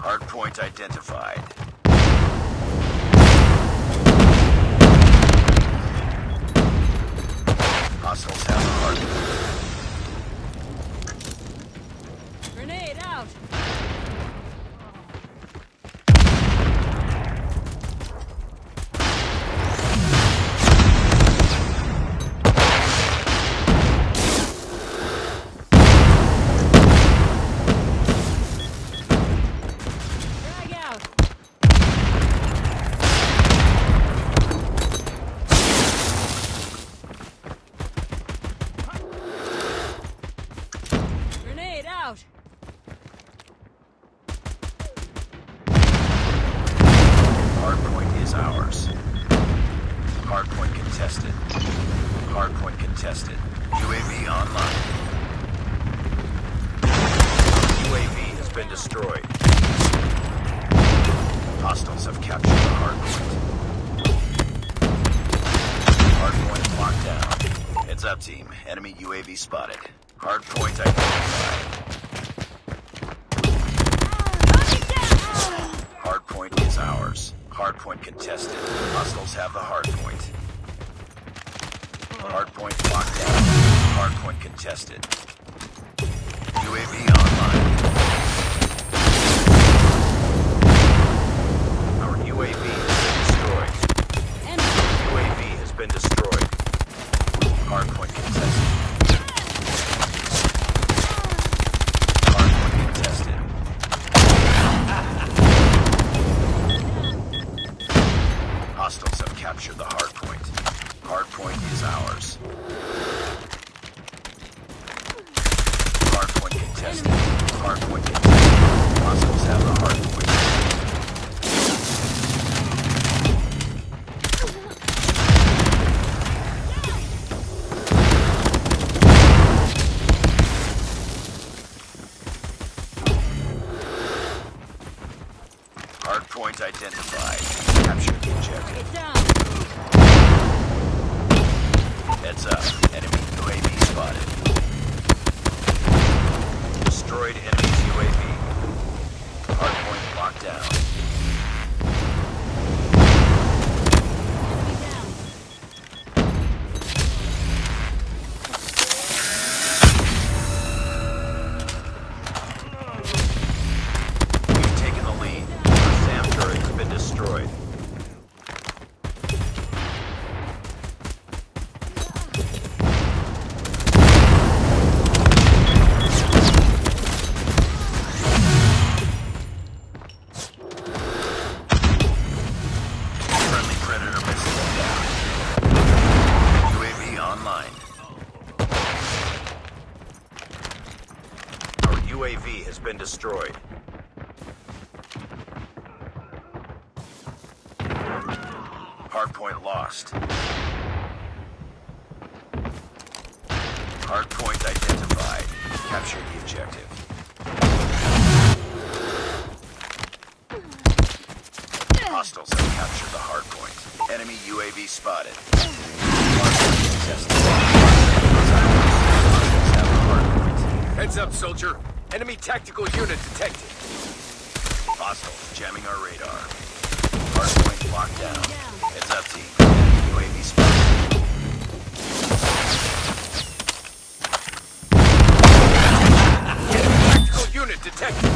Hardpoint identified. Hostiles have the hardpoint. Grenade out! Hardpoint is ours. Hardpoint contested. Hardpoint contested. UAV online. UAV has been destroyed. Hostiles have captured the hardpoint. Hardpoint locked down. Heads up, team. Enemy UAV spotted. Hardpoint identified. Hardpoint is ours. Hardpoint contested. Hostiles have the hardpoint. Hardpoint locked down. Hardpoint contested. UAV online. Our UAV has been destroyed. UAV has been destroyed. Hardpoint contested. Hardpoint contested. Hostiles have captured the hardpoint. Hardpoint is ours. Hardpoint contested. Hardpoint contested. Hostiles have the hardpoint. Hardpoint identified. Capture the objective. Heads up. Enemy UAV spotted. Destroyed enemy's UAV. Hardpoint locked down. We've taken the lead. Our SAM turret has been destroyed. UAV has been destroyed. Hardpoint lost. Hardpoint identified. Capture the objective. Hostiles have captured the hardpoint. Enemy UAV spotted. Hardpoint contested. Hostiles have the hardpoint. Heads up, soldier. Enemy tactical unit detected. Hostiles jamming our radar. Hardpoint locked down. Heads up, team. Enemy UAV spotted. Tactical unit detected.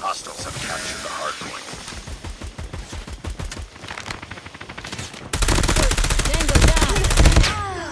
Hostiles have captured the hardpoint.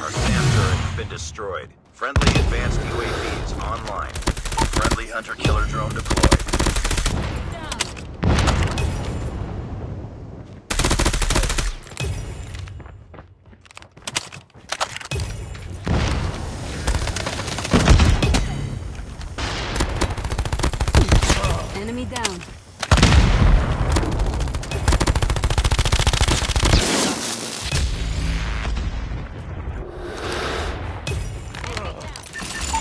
Our SAM turret has been destroyed. Friendly advanced UAV is online. Friendly hunter-killer drone deployed. Enemy down.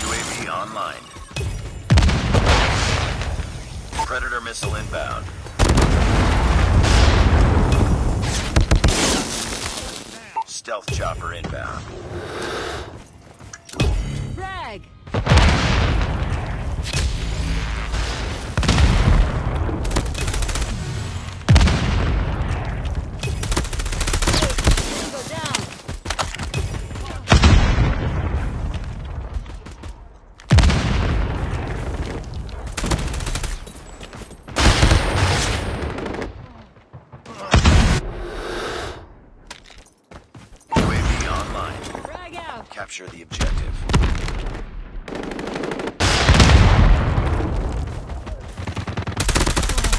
UAV online. missile inbound. Stealth chopper inbound. Frag! Tango down! UAV online. Frag out! Capture the objective.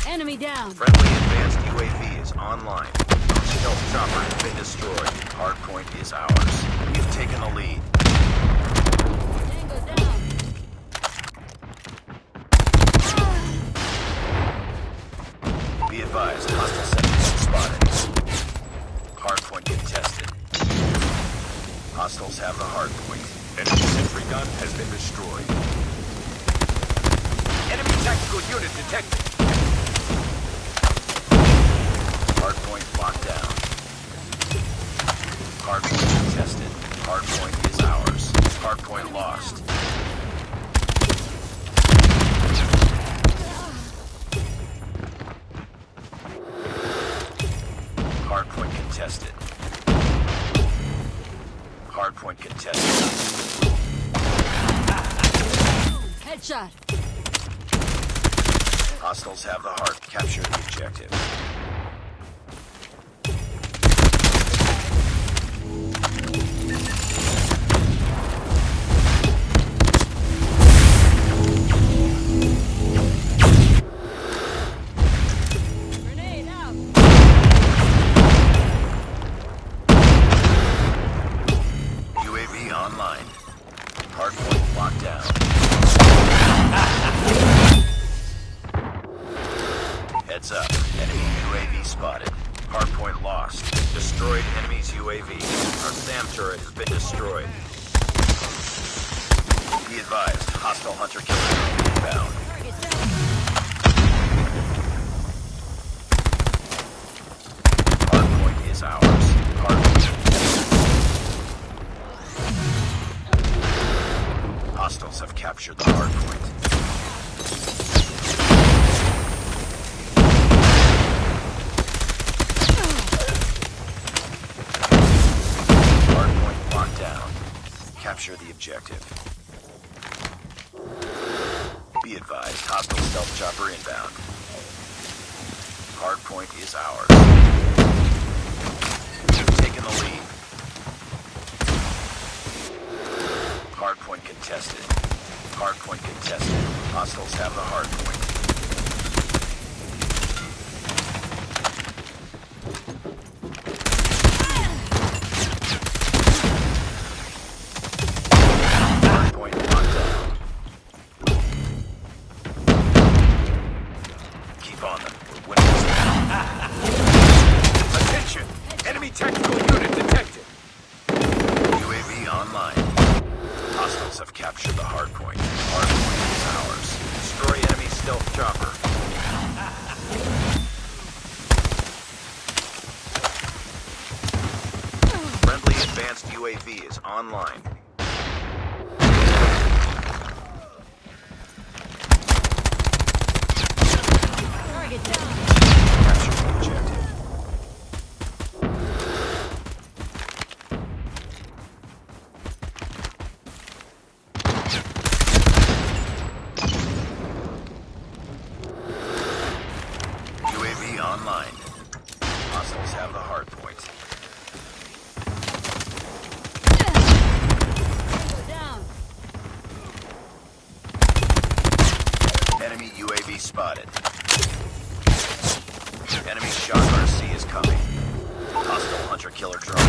Enemy down! Friendly advanced UAV is online. Stealth chopper has been destroyed. Hardpoint is ours. We've taken the lead. Tango down! Be advised, hostile sentries spotted. Hardpoint contested. Hostiles have the hardpoint. Enemy sentry gun has been destroyed. Enemy tactical unit detected. Hardpoint locked down. Hardpoint contested. Hardpoint is ours. Hardpoint lost. Hardpoint contested. Hardpoint contested. Headshot! Hostiles have the hard. Capture the objective. Grenade out! UAV online. Hardpoint locked down. Heads up. Enemy UAV spotted. Hardpoint lost. Destroyed enemy's UAV. Our SAM turret has been destroyed. Be advised, hostile hunter killer drone inbound. Target down! Hardpoint is ours. Hardpoint. Hostiles have captured the hardpoint. Hardpoint locked down. Capture the objective. Be advised, hostile stealth chopper inbound. Hardpoint is ours. We've taken the lead. Hardpoint contested. Hardpoint contested. Hostiles have the hardpoint. Hardpoint locked down. Keep on them. We're winning this. Attention! Enemy tactical unit detected. UAV online. Hostiles have captured the hardpoint. Hardpoint is ours. Destroy enemy stealth chopper. Friendly advanced UAV is online. Target down! Capture the objective. UAV online. Hostiles have the hardpoint. Tango down! Enemy UAV spotted. Enemy Shock RC is coming. Hostile hunter killer drone